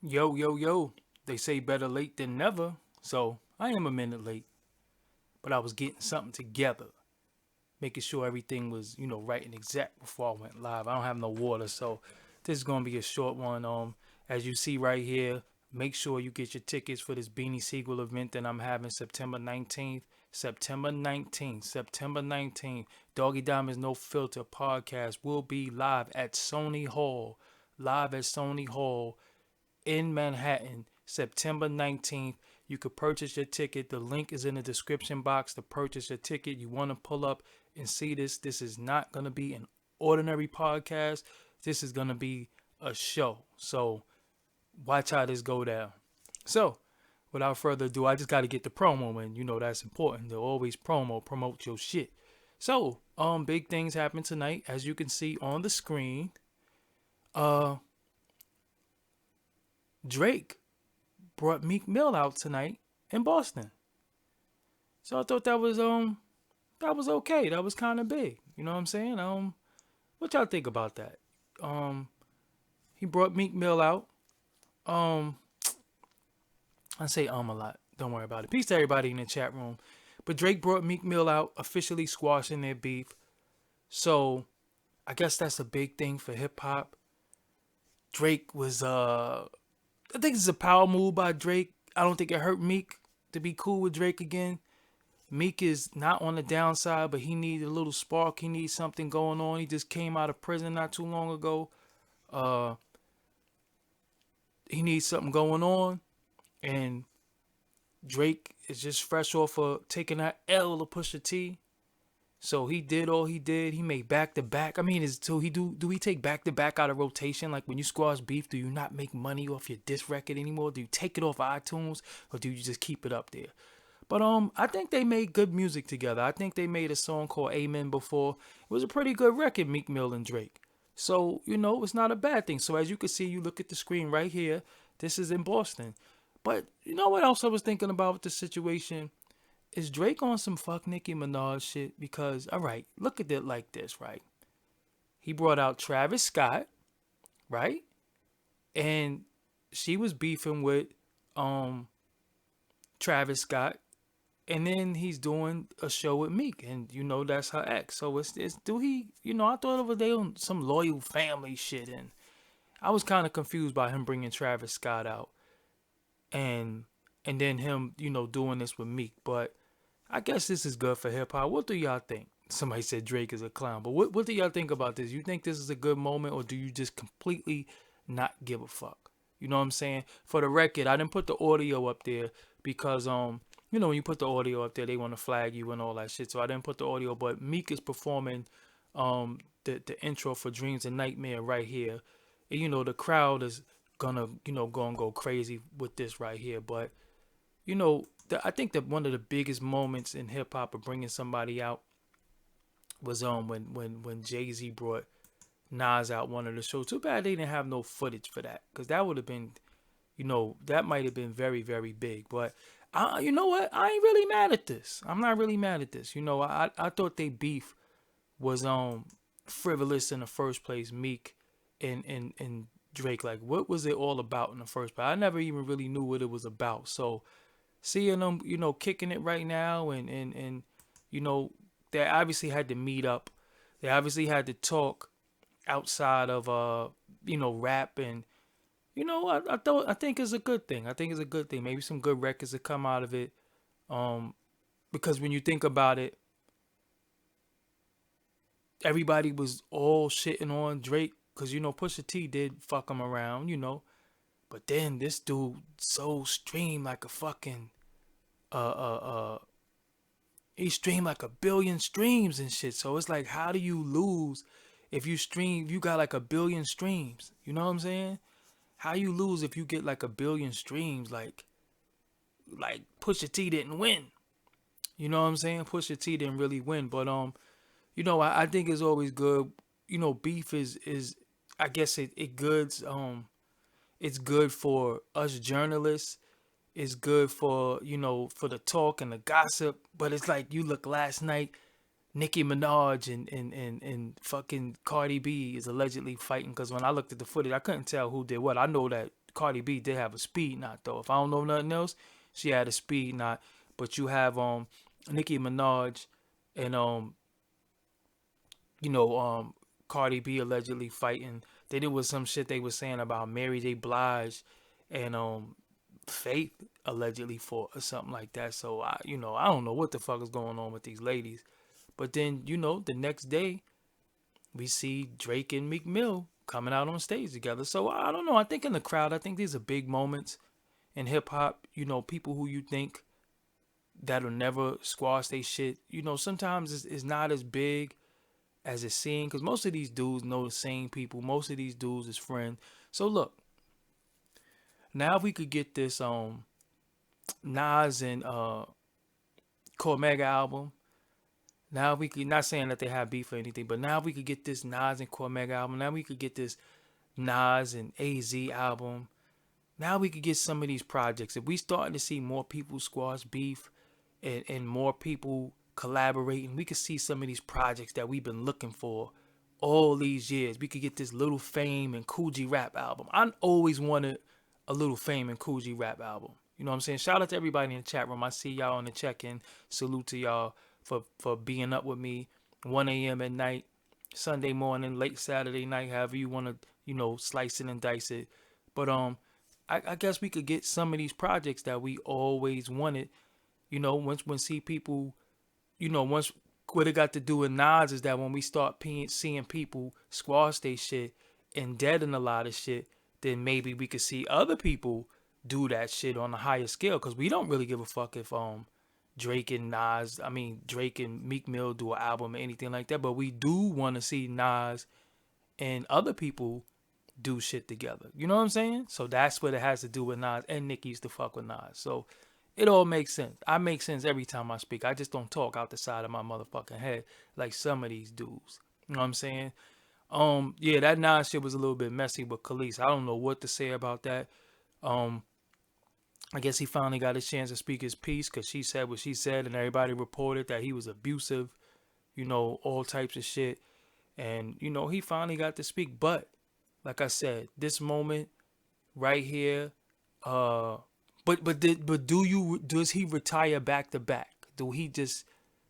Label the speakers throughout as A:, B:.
A: Yo, yo, yo. They say better late than never. So I am a minute late, but I was getting something together, making sure everything was, right and exact before I went live. I don't have no water, so this is gonna be a short one. As you see right here, make sure you get your tickets for this Beanie Siegel event that I'm having September 19th. September 19th. September 19th. Doggy Diamonds No Filter podcast will be live at Sony Hall. Live at Sony Hall in Manhattan, September 19th. You could purchase your ticket. The link is in the description box to purchase your ticket. You want to pull up and see this. This is not going to be an ordinary podcast. This is going to be a show. So watch how this go down. So without further ado, I just got to get the promo in. You know that's important. To always promote your shit. So, big things happen tonight, as you can see on the screen. Uh, Drake brought Meek Mill out tonight in Boston. So I thought that was okay. That was kind of big. You know what I'm saying? What y'all think about that? Um he brought Meek Mill out. Um I say a lot. Don't worry about it. Peace to everybody in the chat room. But Drake brought Meek Mill out, officially squashing their beef. So I guess that's a big thing for hip hop. Drake was I think it's a power move by Drake. I don't think it hurt Meek to be cool with Drake again. Meek is not on the downside, but he needs a little spark. He needs something going on. He just came out of prison not too long ago. Uh, he needs something going on, and Drake is just fresh off of taking that L to Pusha T. So he did all he did. He made back to back. I mean, do he take back to back out of rotation? Like when you squash beef, do you not make money off your disc record anymore? Do you take it off iTunes, or do you just keep it up there? But I think they made good music together. I think they made a song called Amen before. It was a pretty good record, Meek Mill and Drake. So, it's not a bad thing. So as you can see, you look at the screen right here. This is in Boston. But you know what else I was thinking about with the situation? Is Drake on some fuck Nicki Minaj shit? Because, all right, look at it like this, right? He brought out Travis Scott, right? And she was beefing with um Travis Scott, and then he's doing a show with Meek, and that's her ex. So it's do he? I thought it was they on some loyal family shit, and I was kind of confused by him bringing Travis Scott out, and then him doing this with Meek. But I guess this is good for hip hop. What do y'all think? Somebody said Drake is a clown, but what do y'all think about this? You think this is a good moment, or do you just completely not give a fuck? You know what I'm saying? For the record, I didn't put the audio up there because when you put the audio up there, they want to flag you and all that shit. So I didn't put the audio, but Meek is performing the intro for Dreams and Nightmare right here. And the crowd is gonna go crazy with this right here. But I think that one of the biggest moments in hip hop of bringing somebody out was when Jay-Z brought Nas out one of the shows. Too bad they didn't have no footage for that, because that would have been, that might have been very, very big. But you know what? I ain't really mad at this. I'm not really mad at this. I thought they beef was frivolous in the first place. Meek and Drake, like, what was it all about in the first place? I never even really knew what it was about. So seeing them, kicking it right now, and you know, they obviously had to meet up. They obviously had to talk outside of rap, and I think it's a good thing. I think it's a good thing. Maybe some good records that come out of it. Um, because when you think about it, everybody was all shitting on Drake because Pusha T did fuck him around, but then this dude so streamed like a fucking uh he streamed like a billion streams and shit. So it's like, how do you lose if you got like a billion streams? You know what I'm saying? How you lose if you get like a billion streams? Like Pusha T didn't win. You know what I'm saying? Pusha T didn't really win, but I think it's always good. Beef is I guess it goods it's good for us journalists. It's good for for the talk and the gossip. But it's like, you look last night, Nicki Minaj and fucking Cardi B is allegedly fighting, because when I looked at the footage, I couldn't tell who did what. I know that Cardi B did have a speed knot though. If I don't know nothing else, she had a speed knot. But you have Nicki Minaj and you know, Cardi B allegedly fighting. Then it was some shit they was saying about Mary J. Blige and Faith allegedly fought or something like that. So I don't know what the fuck is going on with these ladies. But then, the next day we see Drake and Meek Mill coming out on stage together. So I don't know. I think in the crowd, I think these are big moments in hip hop. People who you think that'll never squash they shit. Sometimes it's not as big as it seems, because most of these dudes know the same people. Most of these dudes is friends. So look, now if we could get this Nas and Cormega album. Now we could, not saying that they have beef or anything, but now we could get this Nas and Cormega album. Now we could get this Nas and AZ album. Now we could get some of these projects. If we starting to see more people squash beef and more people collaborating, we could see some of these projects that we've been looking for all these years. We could get this Little Fame and Kool G Rap album. I always wanted a Little Fame and Kool G Rap album. You know what I'm saying? Shout out to everybody in the chat room. I see y'all on the check-in. Salute to y'all for being up with me 1 a.m. at night, Sunday morning, late Saturday night, however you want to, slice it and dice it. But I guess we could get some of these projects that we always wanted. When see people, once what it got to do with Nas is that when we start seeing people squash they shit and deaden a lot of shit, then maybe we could see other people do that shit on a higher scale. Because we don't really give a fuck if Drake and Meek Mill do an album or anything like that. But we do want to see Nas and other people do shit together. You know what I'm saying? So that's what it has to do with Nas, and Nicki used to fuck with Nas. So it all makes sense. I make sense every time I speak. I just don't talk out the side of my motherfucking head like some of these dudes. You know what I'm saying? Yeah, that Nas shit was a little bit messy with Khalees. I don't know what to say about that. I guess he finally got a chance to speak his piece because she said what she said, and everybody reported that he was abusive, all types of shit. And, he finally got to speak. But, like I said, this moment right here, does he retire back to back? Do he just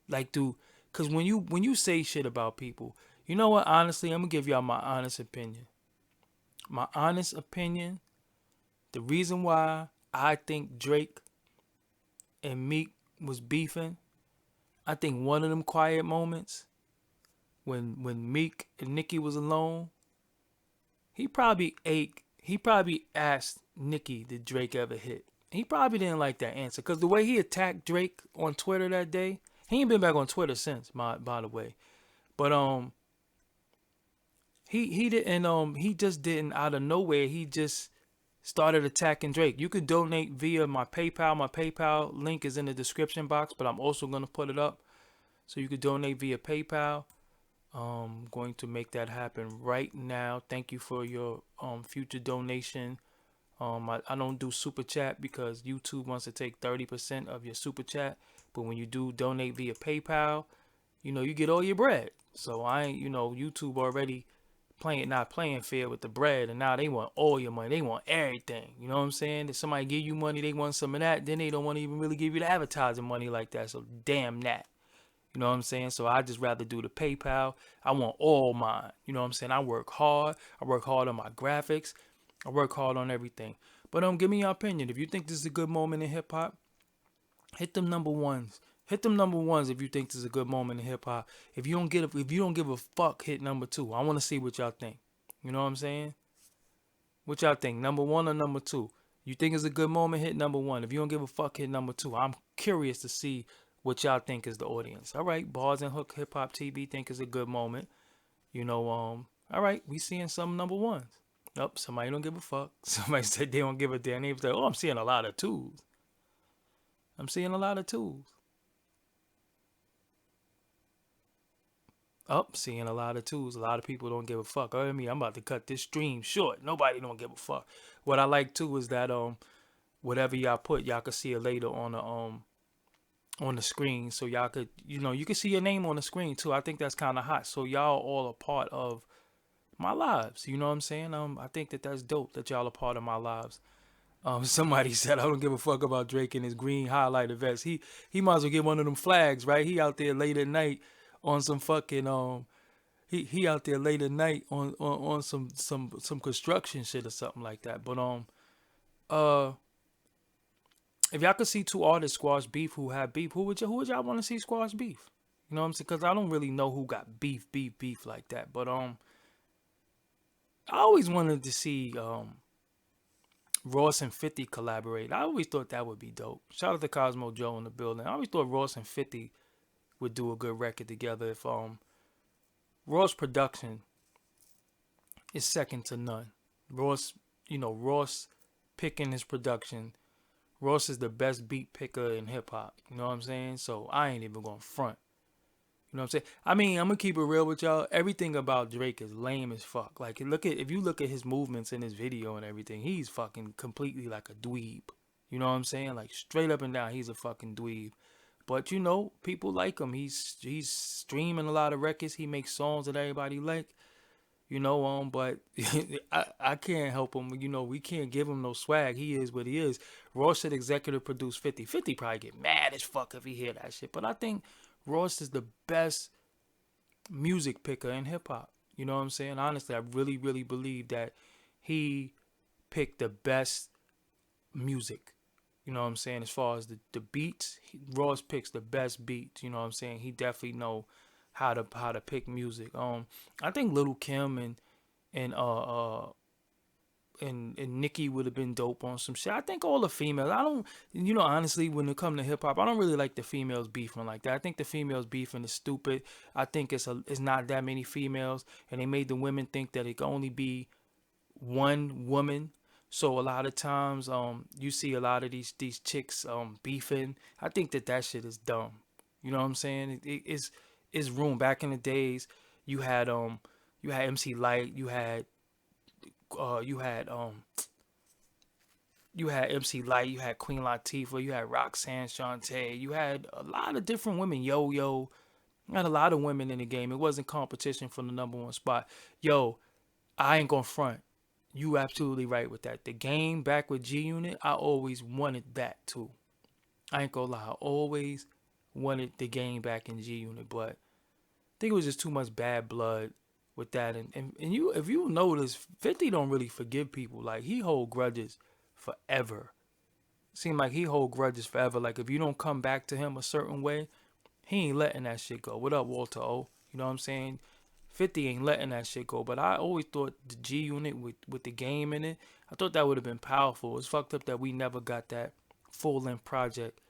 A: because when you say shit about people, you know what, honestly, I'm gonna give y'all my honest opinion. My honest opinion, the reason why I think Drake and Meek was beefing, I think one of them quiet moments when Meek and Nicki was alone, he probably asked Nicki, did Drake ever hit? He probably didn't like that answer because the way he attacked Drake on Twitter that day, he ain't been back on Twitter since, by the way. But he didn't he just didn't, out of nowhere, he just started attacking Drake. You could donate via my PayPal. My PayPal link is in the description box, but I'm also going to put it up so you could donate via PayPal. I'm going to make that happen right now. Thank you for your future donation. I don't do super chat because YouTube wants to take 30% of your super chat, but when you do donate via PayPal, you get all your bread. So I ain't, YouTube already not playing fair with the bread, and now they want all your money. They want everything. You know what I'm saying? If somebody give you money, they want some of that. Then they don't want to even really give you the advertising money like that. So damn that. You know what I'm saying? So I just rather do the PayPal. I want all mine. You know what I'm saying? I work hard. I work hard on my graphics. I work hard on everything. But give me your opinion. If you think this is a good moment in hip hop, hit them number ones. Hit them number ones if you think this is a good moment in hip hop. If you don't give a fuck, hit number 2. I want to see what y'all think. You know what I'm saying? What y'all think? Number 1 or number 2? You think it's a good moment? Hit number 1. If you don't give a fuck, hit number 2. I'm curious to see what y'all think is the audience. All right, Bars and Hook Hip Hop TV think is a good moment. All right, we seeing some number 1s. Nope, somebody don't give a fuck. Somebody said they don't give a damn. They was like, I'm seeing a lot of 2s. I'm seeing a lot of 2s. Seeing a lot of 2s. A lot of people don't give a fuck. I'm about to cut this stream short. Nobody don't give a fuck. What I like too is that whatever y'all put, y'all could see it later on the screen. So y'all could, you could see your name on the screen too. I think that's kind of hot. So y'all all a part of my lives. You know what I'm saying? I think that that's dope that y'all are part of my lives. Somebody said I don't give a fuck about Drake and his green highlighter vest. He might as well get one of them flags, right? He out there late at night on some fucking he out there late at night on some construction shit or something like that. But uh if y'all could see two artists squash beef who have beef, who would y'all want to see squash beef? You know what I'm saying? Because I don't really know who got beef like that. But I always wanted to see Ross and 50 collaborate. I always thought that would be dope. Shout out to Cosmo Joe in the building. I always thought Ross and 50 would do a good record together. If Ross production is second to none. Ross, Ross picking his production. Ross is the best beat picker in hip hop. You know what I'm saying? So I ain't even gonna front. You know what I'm saying? I mean, I'm gonna keep it real with y'all. Everything about Drake is lame as fuck. Like, if you look at his movements in his video and everything, he's fucking completely like a dweeb. You know what I'm saying? Like straight up and down, he's a fucking dweeb. But people like him. He's streaming a lot of records. He makes songs that everybody like. But I can't help him. We can't give him no swag. He is what he is. Ross should executive produce 50. 50 probably get mad as fuck if he hear that shit. But I think Ross is the best music picker in hip hop. You know what I'm saying? Honestly, I really, really believe that he picked the best music. You know what I'm saying? As far as the beats, Ross picks the best beats. You know what I'm saying? He definitely know how to pick music. I think Little Kim and and Nicki would have been dope on some shit. I think all the females. I don't, honestly, when it comes to hip hop, I don't really like the females beefing like that. I think the females beefing is stupid. I think it's not that many females, and they made the women think that it can only be one woman. So a lot of times, you see a lot of these chicks beefing. I think that shit is dumb. You know what I'm saying? It's room. Back in the days, you had MC Light, uh you had um you had MC Light, you had Queen Latifah, you had Roxanne Shante, you had a lot of different women. Yo, you had a lot of women in the game. It wasn't competition for the number one spot. Yo, I ain't gonna front. You absolutely right with that. The game back with G Unit, I always wanted that too. I ain't gonna lie, I always wanted the game back in G Unit, but I think it was just too much bad blood with that. And you, if you notice, 50 don't really forgive people. Like, he hold grudges forever. Seem like he hold grudges forever. Like, if you don't come back to him a certain way, he ain't letting that shit go. What up, Walter O? You know what I'm saying? 50 ain't letting that shit go. But I always thought the G Unit with the game in it, I thought that would have been powerful. It's fucked up that we never got that full length project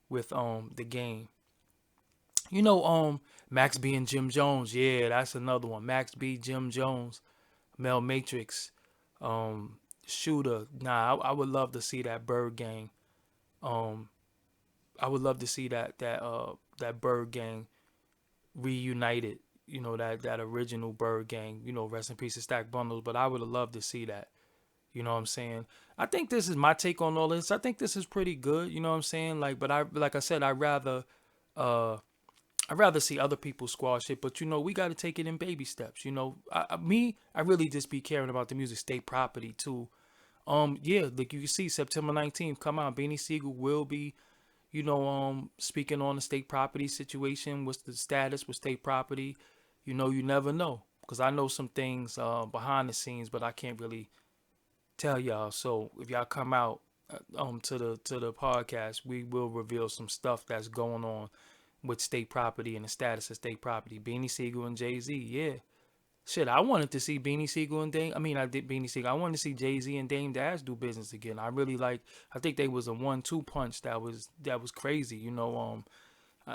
A: with the game. Max B and Jim Jones. Yeah, that's another one. Max B, Jim Jones, Mel Matrix, um, Shooter. Nah, I would love to see that Bird Gang. Um, I would love to see that Bird Gang reunited. That original Bird Gang. Rest in peace to Stack Bundles. But I would have loved to see that. You know what I'm saying? I think this is my take on all this. I think this is pretty good. You know what I'm saying? Like I said, uh I'd rather see other people squash it, but we got to take it in baby steps. I really just be caring about the music state property too. Yeah, like you can see September 19th come out. Beanie Siegel will be, speaking on the state property situation. What's the status with state property? You never know, because I know some things behind the scenes, but I can't really tell y'all. So if y'all come out to the podcast, we will reveal some stuff that's going on with state property and the status of state property. Beanie Siegel and Jay-Z, yeah. Shit, I wanted to see Beanie Siegel and Dame. I mean, I did Beanie Siegel. I wanted to see Jay-Z and Dame Dash do business again. I think they was a 1-2 punch that was crazy.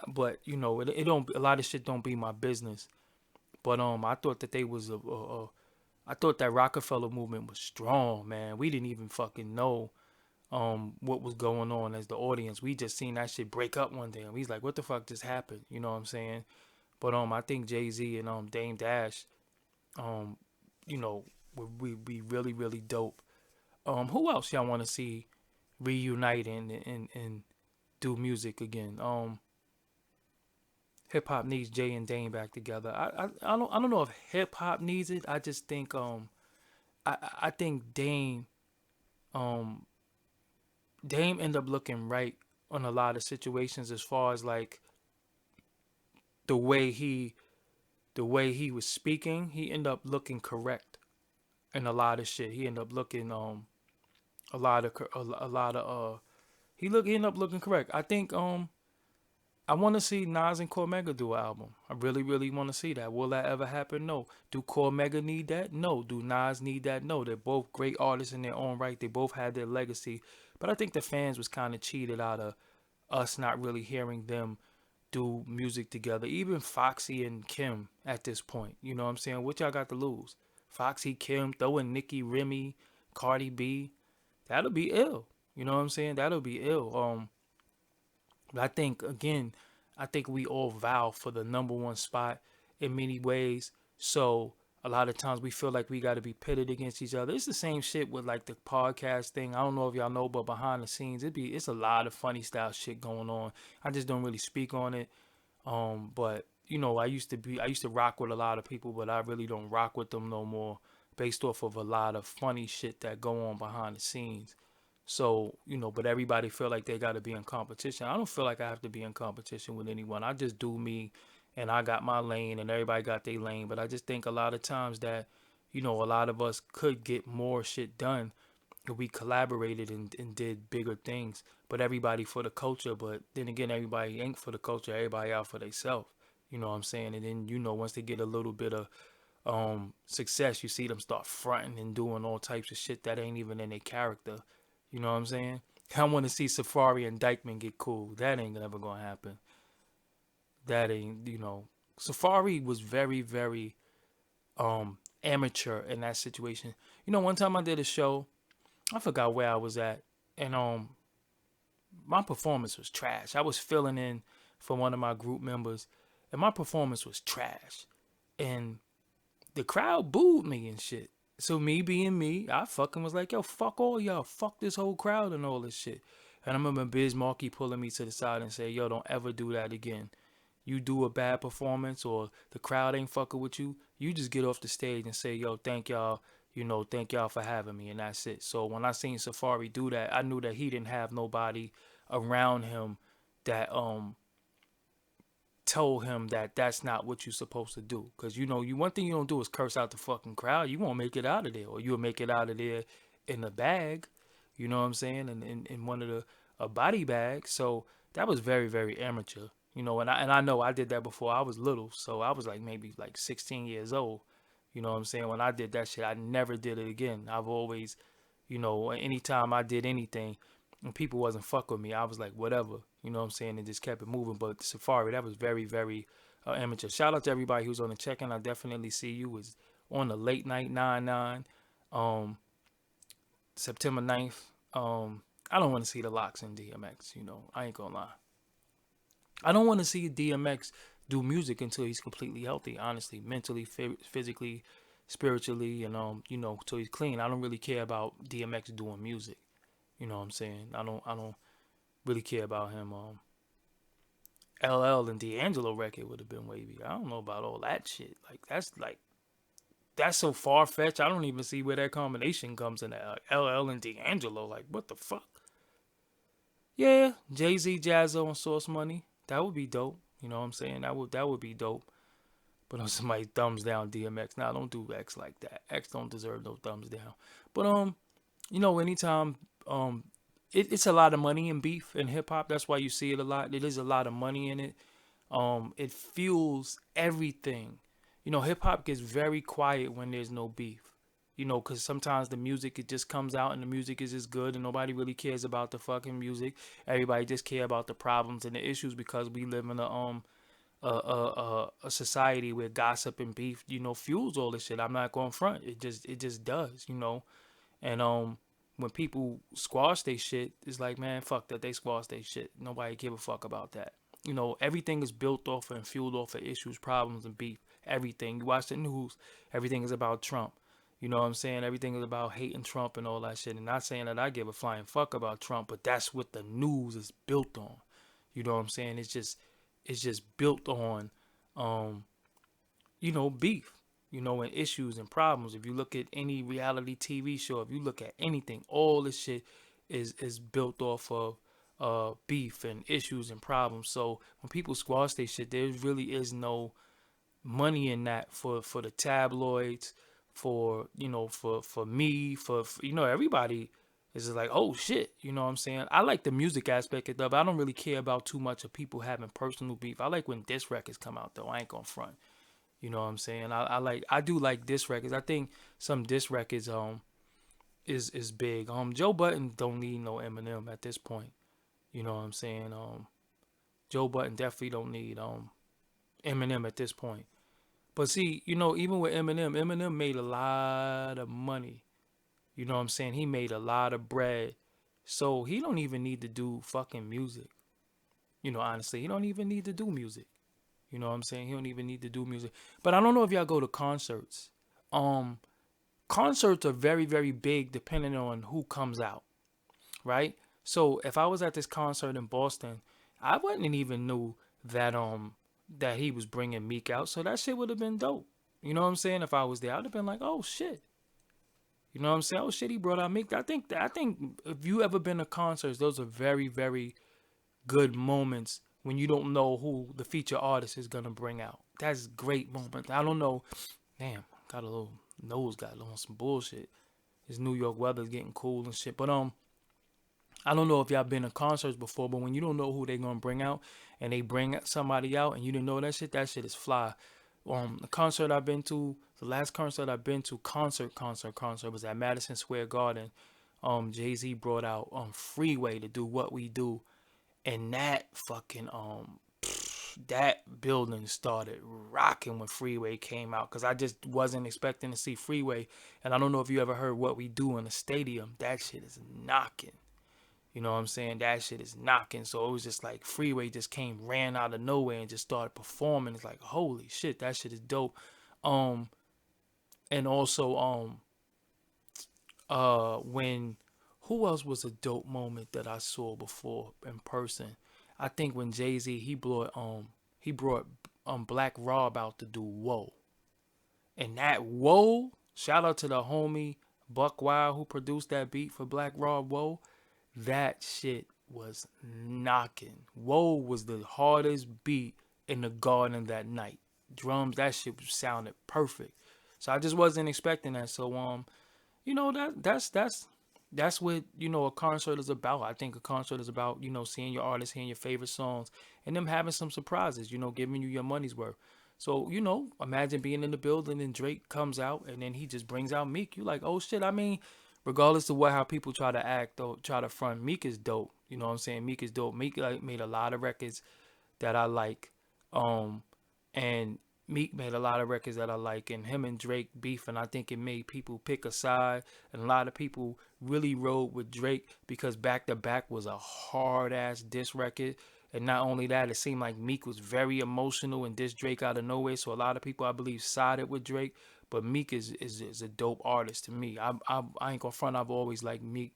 A: But it don't. A lot of shit don't be my business. But I thought that they was I thought that Rockefeller movement was strong, man. We didn't even fucking know what was going on as the audience. We just seen that shit break up one day, and we was like, what the fuck just happened? You know what I'm saying? But I think Jay-Z and Dame Dash um would be really, really dope. Who else y'all want to see reunite and do music again? hip hop needs Jay and Dame back together. I don't know if hip hop needs it. I just think I think um Dame ended up looking right on a lot of situations as far as like the way he the way he was speaking. He ended up looking correct in a lot of shit. He ended up looking a lot of a lot of he ended up looking correct. I think I want to see Nas and Cormega do an album. I really, really want to see that. Will that ever happen? No. Do Cormega need that? No. Do Nas need that? No. They're both great artists in their own right. They both had their legacy. But I think the fans was kind of cheated out of us not really hearing them do music together. Even Foxy and Kim at this point. You know what I'm saying? What y'all got to lose? Foxy, Kim, throw in Nicki, Remy, Cardi B. That'll be ill. You know what I'm saying? That'll be ill. But I think again, I think we all vow for the number one spot in many ways. So a lot of times we feel like we got to be pitted against each other. It's the same shit with like the podcast thing. I don't know if y'all know, but behind the scenes, it's a lot of funny style shit going on. I just don't really speak on it. But you know, I used to rock with a lot of people, but I really don't rock with them no more, based off of a lot of funny shit that go on behind the scenes. So, you know, but everybody feel like they got to be in competition. I don't feel like I have to be in competition with anyone. I just do me and I got my lane and everybody got their lane. But I just think a lot of times that, you know, a lot of us could get more shit done if we collaborated and did bigger things. But everybody for the culture. But then again, everybody ain't for the culture. Everybody out for themselves. You know what I'm saying? And then, you know, once they get a little bit of success, you see them start fronting and doing all types of shit that ain't even in their character. You know what I'm saying? I want to see Safari and Dykeman get cool. That ain't never gonna happen. That ain't, you know. Safari was very, very amateur in that situation. You know, one time I did a show, I forgot where I was at, and my performance was trash. I was filling in for one of my group members, and my performance was trash. And the crowd booed me and shit. So me being me, I fucking was like, yo, fuck all y'all. Fuck this whole crowd and all this shit. And I remember Biz Markie pulling me to the side and say, yo, don't ever do that again. You do a bad performance or the crowd ain't fucking with you, you just get off the stage and say, yo, thank y'all, you know, thank y'all for having me, and that's it. So when I seen Safari do that, I knew that he didn't have nobody around him that told him that that's not what you're supposed to do. Because, you know, you one thing you don't do is curse out the fucking crowd. You won't make it out of there. Or you'll make it out of there in a bag. You know what I'm saying? And in one of the a body bag. So that was very, very amateur. You know, and I know I did that before I was little. So I was like maybe like 16 years old. You know what I'm saying? When I did that shit, I never did it again. I've always, you know, anytime I did anything and people wasn't fuck with me, I was like, whatever, you know what I'm saying, and just kept it moving. But Safari, that was very, very amateur. Shout out to everybody who's on the check-in. I definitely see you. Was on the late night 9-9, um, September 9th. I don't want to see the locks in DMX, you know, I ain't gonna lie. I don't want to see DMX do music until he's completely healthy, honestly, mentally, physically, spiritually, and you know, till he's clean. I don't really care about DMX doing music. You know what I'm saying? I don't really care about him. LL and D'Angelo record would have been wavy. I don't know about all that shit. Like that's so far fetched. I don't even see where that combination comes in. LL and D'Angelo. Like what the fuck? Yeah, Jay-Z, Jazzo, and Source Money. That would be dope. You know what I'm saying? That would be dope. But on somebody thumbs down DMX. Nah, don't do X like that. X don't deserve no thumbs down. But you know, anytime it's a lot of money in beef in hip hop. That's why you see it a lot. It is a lot of money in it. It fuels everything. You know, hip hop gets very quiet when there's no beef. You know, because sometimes the music, it just comes out and the music is just good and nobody really cares about the fucking music. Everybody just care about the problems and the issues because we live in a society where gossip and beef, you know, fuels all this shit. I'm not going front. It just does, you know. And when people squash they shit, it's like, man, fuck that. They squash they shit. Nobody give a fuck about that. You know, everything is built off and fueled off of issues, problems, and beef. Everything. You watch the news, everything is about Trump. You know what I'm saying? Everything is about hating Trump and all that shit. And not saying that I give a flying fuck about Trump, but that's what the news is built on. You know what I'm saying? is just built on, um, beef, and issues and problems. If you look at any reality TV show, if you look at anything, all this shit is built off of beef and issues and problems. So when people squash they shit, there really is no money in that for the tabloids, for for me, for everybody is just like, oh shit, you know what I'm saying? I like the music aspect of it, but I don't really care about too much of people having personal beef. I like when diss records come out though. I ain't gonna front. You know what I'm saying? I do like diss records. I think some diss records is big. Joe Budden don't need no Eminem at this point. You know what I'm saying? Joe Budden definitely don't need Eminem at this point. But see, even with Eminem made a lot of money. You know what I'm saying? He made a lot of bread. So he don't even need to do fucking music. Honestly, he don't even need to do music. You know what I'm saying? He don't even need to do music. But I don't know if y'all go to concerts. Um, Concerts are very, very big depending on who comes out, right? So if I was at this concert in Boston, I wouldn't even knew that he was bringing Meek out. So that shit would have been dope. You know what I'm saying? If I was there, I'd have been like, oh shit. You know what I'm saying? Oh shit, he brought out Meek. I think if you ever been to concerts, those are very, very good moments when you don't know who the feature artist is gonna bring out. That's great moments. I don't know. Damn, got a little nose got on some bullshit. This New York weather's getting cool and shit. But I don't know if y'all been to concerts before, but when you don't know who they gonna bring out and they bring somebody out and you didn't know that shit is fly. The concert I've been to, the last concert I've been to, concert was at Madison Square Garden. Jay-Z brought out Freeway to do What We Do, and that fucking that building started rocking when Freeway came out, because I just wasn't expecting to see Freeway. And I don't know if you ever heard What We Do in the stadium. That shit is knocking. You know what I'm saying? That shit is knocking. So it was just like Freeway just ran out of nowhere and just started performing. It's like, holy shit, that shit is dope. Um, and also, when who else was a dope moment that I saw before in person? I think when Jay-Z he brought Black Rob out to do Whoa. And that Whoa, shout out to the homie Buck Wild who produced that beat for Black Rob Whoa. That shit was knocking. Whoa was the hardest beat in the garden that night. Drums, that shit sounded perfect. So I just wasn't expecting that. So that's what a concert is about. I think a concert is about seeing your artists, hearing your favorite songs, and them having some surprises. Giving you your money's worth. So imagine being in the building and Drake comes out and then he just brings out Meek. You like, oh shit. I mean, regardless of how people try to act or try to front, Meek is dope. You know what I'm saying? Meek is dope. Meek made a lot of records that I like. And Meek made a lot of records that I like, and him and Drake beef, and I think it made people pick a side, and a lot of people really rode with Drake because Back to Back was a hard ass diss record. And not only that, it seemed like Meek was very emotional and dissed Drake out of nowhere. So a lot of people, I believe, sided with Drake. But Meek is a dope artist to me. I ain't gonna front. I've always liked Meek.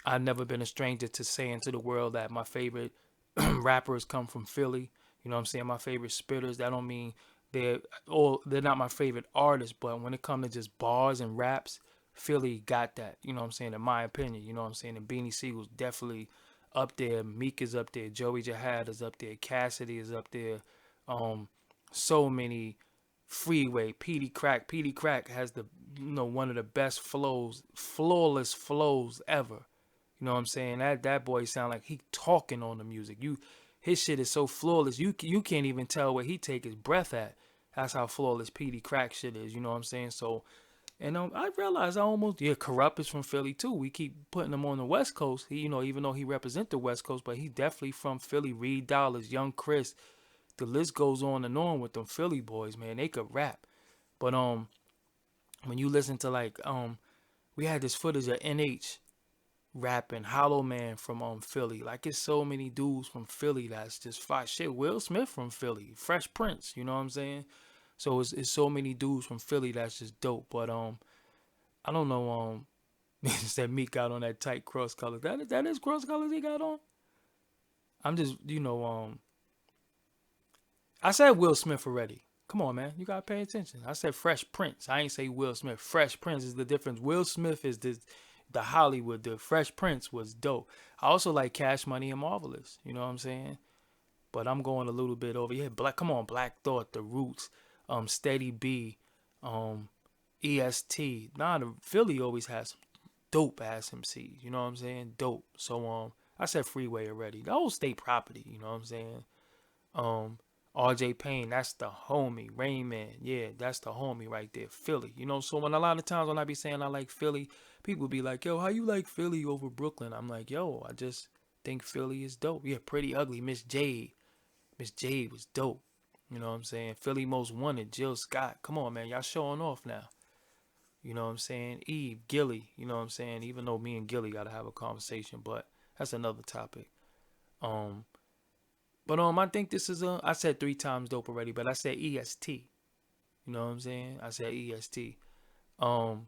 A: I've never been a stranger to saying to the world that my favorite rappers come from Philly. You know what I'm saying? My favorite spitters. That don't mean they're not my favorite artists, but when it comes to just bars and raps, Philly got that. You know what I'm saying? In my opinion, you know what I'm saying? And Beanie Siegel's definitely up there. Meek is up there. Joey Jihad is up there. Cassidy is up there. So many. Freeway, Petey Crack. Petey Crack has one of the best flows, flawless flows ever. You know what I'm saying? That boy sound like he talking on the music. His shit is so flawless. You can't even tell where he take his breath at. That's how flawless Petey Crack shit is. You know what I'm saying? So, and I realized Corrupt is from Philly too. We keep putting him on the West Coast. He, even though he represent the West Coast, but he definitely from Philly. Reed Dollars, Young Chris. The list goes on and on with them Philly boys, man. They could rap. But when you listen to we had this footage of NH rapping, Hollow Man from Philly. Like, it's so many dudes from Philly that's just fire. Shit, Will Smith from Philly, Fresh Prince, you know what I'm saying? So it's so many dudes from Philly that's just dope. But I don't know, that Meek got on that tight cross color. That is cross colors he got on. I'm just I said Will Smith already. Come on, man. You gotta pay attention. I said Fresh Prince. I ain't say Will Smith. Fresh Prince is the difference. Will Smith is the Hollywood. The Fresh Prince was dope. I also like Cash Money and Marvelous. You know what I'm saying? But I'm going a little bit over. Yeah, Black. Come on, Black Thought, The Roots, Steady B, um, EST. Nah, the Philly always has some dope ass MCs. You know what I'm saying? Dope. So I said Freeway already. The whole state property. You know what I'm saying? Um, RJ Payne, that's the homie. Rain Man, yeah, that's the homie right there. Philly, you know. So when a lot of times when I be saying I like Philly, people be like, "Yo, how you like Philly over Brooklyn?" I'm like, "Yo, I just think Philly is dope." Yeah, Pretty Ugly, Miss Jade. Miss Jade was dope. You know what I'm saying? Philly Most Wanted, Jill Scott. Come on, man, y'all showing off now. You know what I'm saying? Eve, Gilly. You know what I'm saying? Even though me and Gilly gotta have a conversation, but that's another topic. Um, but I think this is I said 3 times dope already, but I said EST. You know what I'm saying? I said EST. Um,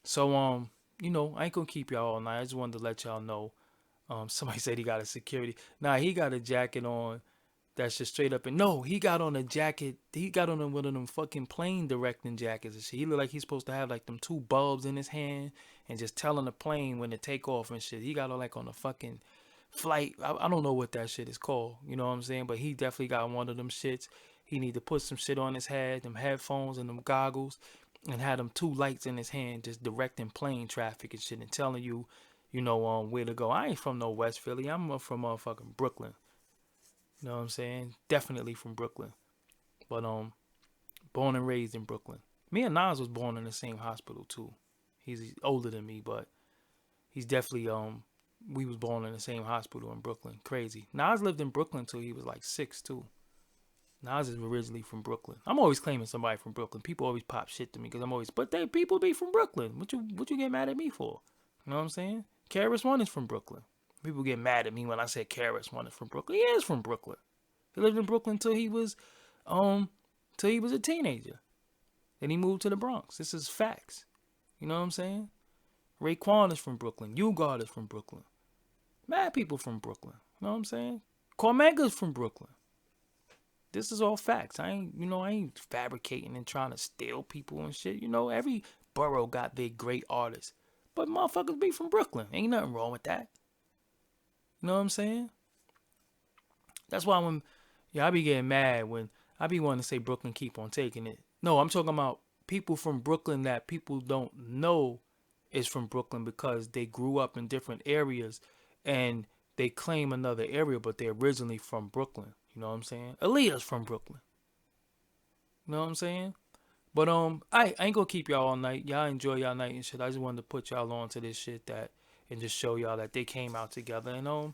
A: so I ain't gonna keep y'all all night. I just wanted to let y'all know. Somebody said he got a security. Nah, he got a jacket on that's just straight up. And no, he got on a jacket. He got on one of them fucking plane directing jackets and shit. He look like he's supposed to have like them 2 bulbs in his hand and just telling the plane when to take off and shit. He got on like on a fucking flight. I don't know what that shit is called. You know what I'm saying? But he definitely got one of them shits. He need to put some shit on his head, them headphones and them goggles, and had them 2 lights in his hand, just directing plane traffic and shit, and telling you, where to go. I ain't from no West Philly. I'm from motherfucking Brooklyn. You know what I'm saying? Definitely from Brooklyn. But born and raised in Brooklyn. Me and Nas was born in the same hospital too. He's older than me, but he's definitely we was born in the same hospital in Brooklyn. Crazy. Nas lived in Brooklyn till he was like 6 too. Nas is originally from Brooklyn. I'm always claiming somebody from Brooklyn. People always pop shit to me because I'm always, but they people be from Brooklyn. What you get mad at me for? You know what I'm saying? Karis One is from Brooklyn. People get mad at me when I say Karis One is from Brooklyn. He is from Brooklyn. He lived in Brooklyn till he was a teenager. Then he moved to the Bronx. This is facts. You know what I'm saying? Raekwon is from Brooklyn. UGard is from Brooklyn. Mad people from Brooklyn. You know what I'm saying? Cormega's from Brooklyn. This is all facts. I ain't fabricating and trying to steal people and shit. Every borough got their great artists. But motherfuckers be from Brooklyn. Ain't nothing wrong with that. You know what I'm saying? That's why I be getting mad when I be wanting to say Brooklyn keep on taking it. No, I'm talking about people from Brooklyn that people don't know is from Brooklyn because they grew up in different areas and they claim another area, but they're originally from Brooklyn. You know what I'm saying? Aaliyah's from Brooklyn. You know what I'm saying? But I ain't gonna keep y'all all night. Y'all enjoy y'all night and shit. I just wanted to put y'all on to this shit and just show y'all that they came out together. And I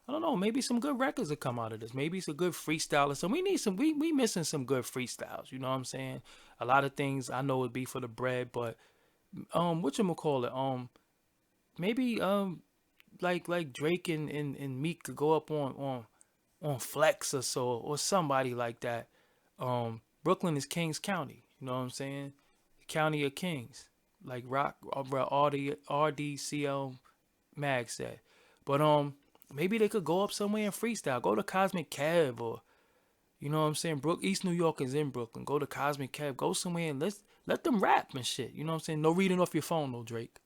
A: don't know, maybe some good records will come out of this. Maybe it's a good freestyle or something. We missing some good freestyles. You know what I'm saying? A lot of things I know would be for the bread, but whatchamacallit, maybe like Drake and Meek could go up on Flex or so, or somebody like that. Brooklyn is Kings County. You know what I'm saying? The County of Kings, like RDCL Mag said. But maybe they could go up somewhere and freestyle. Go to Cosmic Kev, or you know what I'm saying? East New York is in Brooklyn. Go to Cosmic Kev. Go somewhere and let them rap and shit. You know what I'm saying? No reading off your phone, no Drake.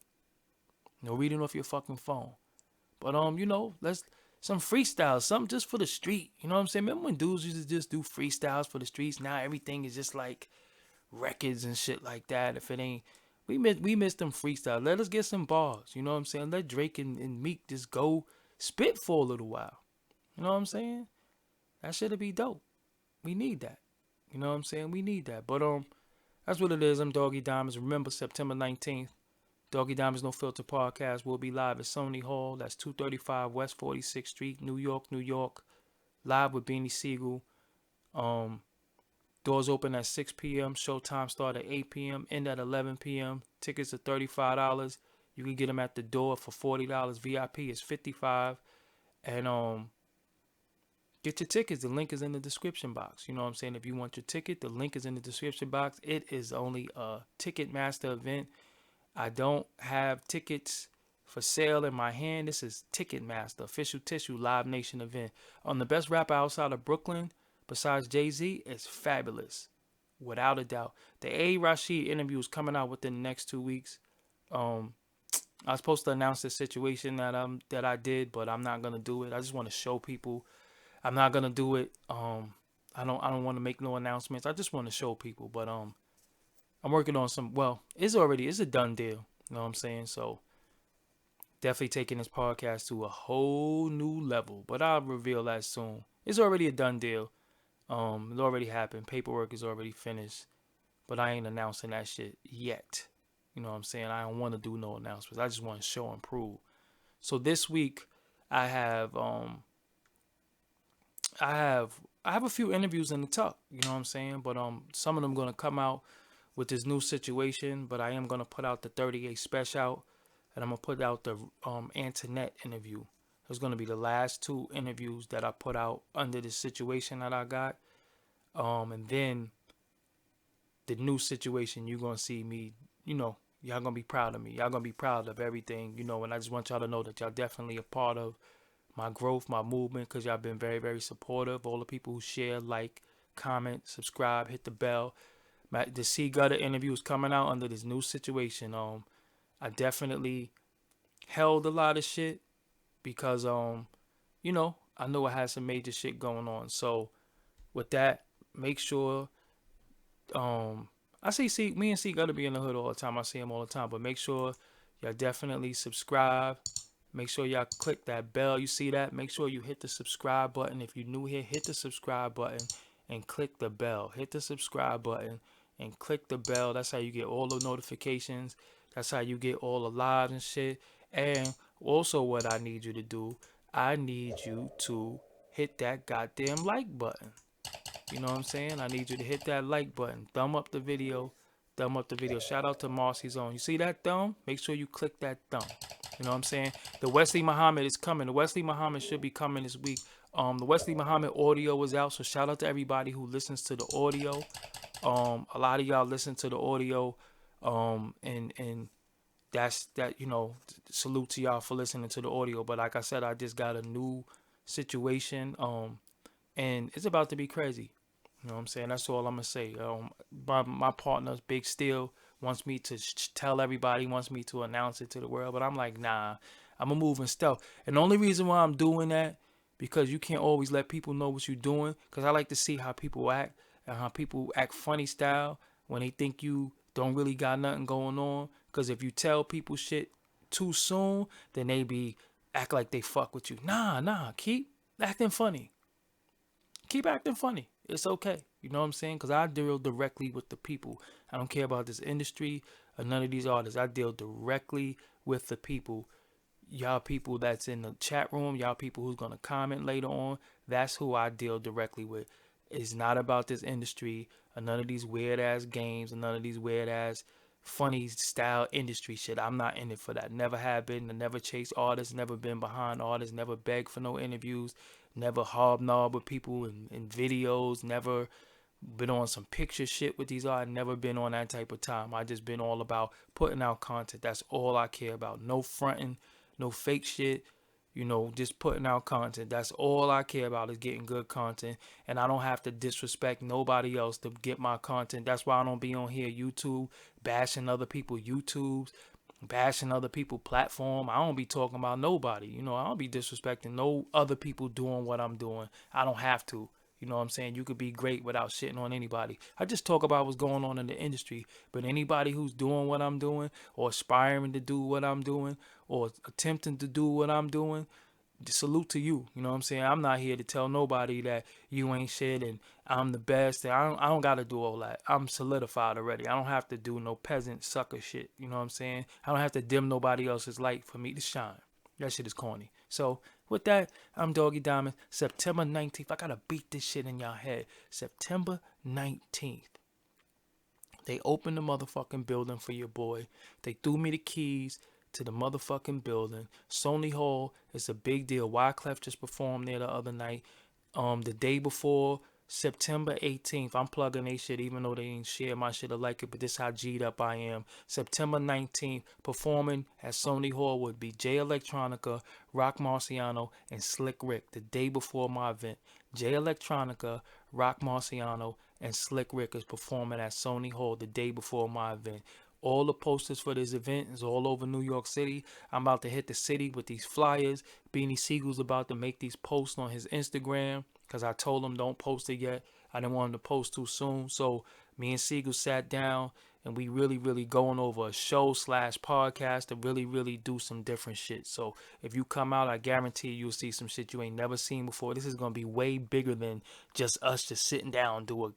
A: No reading off your fucking phone. But let's some freestyles, something just for the street. You know what I'm saying? Remember when dudes used to just do freestyles for the streets? Now everything is just like records and shit like that. If it ain't, we miss them freestyles. Let us get some bars. You know what I'm saying? Let Drake and Meek just go spit for a little while. You know what I'm saying? That shit'll be dope. We need that. You know what I'm saying? We need that. But that's what it is. I'm Doggie Diamonds. Remember, September 19th, Doggie Diamonds No Filter podcast will be live at Sony Hall. That's 235 West 46th Street, New York, New York. Live with Beanie Siegel. Doors open at 6 p.m. Showtime start at 8 p.m. End at 11 p.m. Tickets are $35. You can get them at the door for $40. VIP is $55. And get your tickets. The link is in the description box. You know what I'm saying? If you want your ticket, the link is in the description box. It is only a Ticketmaster event. I don't have tickets for sale in my hand. This is Ticketmaster, official tissue Live Nation event. On the best rapper outside of Brooklyn, besides Jay-Z is fabulous, without a doubt. The A. Rashid interview is coming out within the next 2 weeks. Um, I was supposed to announce the situation that I did, but I'm not gonna do it. I just want to show people. I'm not gonna do it. I don't want to make no announcements. I just want to show people. But I'm working on some. Well, it's a done deal. You know what I'm saying? So definitely taking this podcast to a whole new level. But I'll reveal that soon. It's already a done deal. It already happened. Paperwork is already finished. But I ain't announcing that shit yet. You know what I'm saying? I don't want to do no announcements. I just want to show and prove. So this week I have I have a few interviews in the tuck, you know what I'm saying? But some of them gonna come out with this new situation, but I am gonna put out the 38 special, and I'm gonna put out the Antoinette interview. Those gonna be the last two interviews that I put out under the situation that I got. And then the new situation, you're gonna see me, y'all gonna be proud of me. Y'all gonna be proud of everything, and I just want y'all to know that y'all definitely a part of my growth, my movement, because y'all been very, very supportive. All the people who share, like, comment, subscribe, hit the bell. The C Gutter interview is coming out under this new situation. I definitely held a lot of shit because I know I had some major shit going on. So with that, make sure I see me and C Gutter be in the hood all the time. I see him all the time, but make sure y'all definitely subscribe. Make sure y'all click that bell. You see that? Make sure you hit the subscribe button. If you're new here, hit the subscribe button and click the bell. Hit the subscribe button and click the bell. That's how you get all the notifications. That's how you get all the lives and shit. And also what I need you to do, I need you to hit that goddamn like button. You know what I'm saying? I need you to hit that like button. Thumb up the video. Thumb up the video. Shout out to Marcy's on. You see that thumb? Make sure you click that thumb. You know what I'm saying? The Wesley Muhammad is coming. The Wesley Muhammad should be coming this week. The Wesley Muhammad audio is out, so shout out to everybody who listens to the audio. A lot of y'all listen to the audio, and that's that. Salute to y'all for listening to the audio. But like I said, I just got a new situation, and it's about to be crazy. You know what I'm saying? That's all I'm gonna say. My partner, Big Steel, wants me to tell everybody, wants me to announce it to the world, but I'm like, nah, I'm a moving stealth. And the only reason why I'm doing that, because you can't always let people know what you're doing, because I like to see how people act and how people act funny style when they think you don't really got nothing going on. Because if you tell people shit too soon, then they act like they fuck with you. Nah, keep acting funny. Keep acting funny. It's okay. You know what I'm saying? Because I deal directly with the people. I don't care about this industry or none of these artists. I deal directly with the people. Y'all people that's in the chat room, y'all people who's going to comment later on, that's who I deal directly with. It's not about this industry or none of these weird ass games or none of these weird ass funny style industry shit. I'm not in it for that. Never have been. I never chased artists, never been behind artists, never begged for no interviews, never hobnob with people in videos, never been on some picture shit with these artists, never been on that type of time. I just been all about putting out content. That's all I care about. No fronting, no fake shit. Just putting out content. That's all I care about is getting good content. And I don't have to disrespect nobody else to get my content. That's why I don't be on here YouTube bashing other people YouTubes, bashing other people platform. I don't be talking about nobody. I don't be disrespecting no other people doing what I'm doing. I don't have to. You know what I'm saying? You could be great without shitting on anybody. I just talk about what's going on in the industry. But anybody who's doing what I'm doing or aspiring to do what I'm doing or attempting to do what I'm doing, salute to you. You know what I'm saying? I'm not here to tell nobody that you ain't shit and I'm the best. I don't got to do all that. I'm solidified already. I don't have to do no peasant sucker shit. You know what I'm saying? I don't have to dim nobody else's light for me to shine. That shit is corny. So with that, I'm Doggie Diamond. September 19th. I got to beat this shit in y'all head. September 19th. They opened the motherfucking building for your boy. They threw me the keys to the motherfucking building. Sony Hall is a big deal. Wyclef just performed there the other night. The day before September 18th, I'm plugging they shit, even though they ain't share my shit or like it, but this how G'd up I am. September 19th, performing at Sony Hall would be Jay Electronica, Rock Marciano, and Slick Rick the day before my event. Jay Electronica, Rock Marciano, and Slick Rick is performing at Sony Hall the day before my event. All the posters for this event is all over New York City. I'm about to hit the city with these flyers. Beanie Siegel's about to make these posts on his Instagram because I told him don't post it yet. I didn't want him to post too soon. So me and Siegel sat down and we really going over a show / podcast to really do some different shit. So if you come out, I guarantee you'll see some shit you ain't never seen before. This is gonna be way bigger than just us just sitting down doing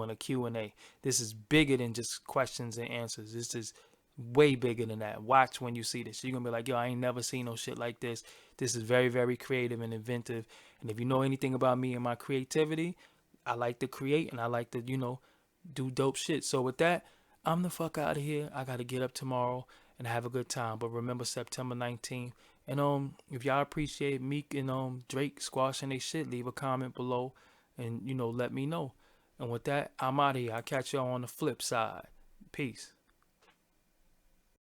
A: a Q&A. This is bigger than just questions and answers. This is way bigger than that. Watch when you see this. You're gonna be like, yo, I ain't never seen no shit like this. This is very creative and inventive. And if you know anything about me and my creativity, I like to create and I like to, do dope shit. So with that, I'm the fuck out of here. I gotta get up tomorrow and have a good time. But remember September 19th. And if y'all appreciate Meek and Drake squashing they shit, leave a comment below and let me know. And with that, I'm out of here. I'll catch y'all on the flip side. Peace.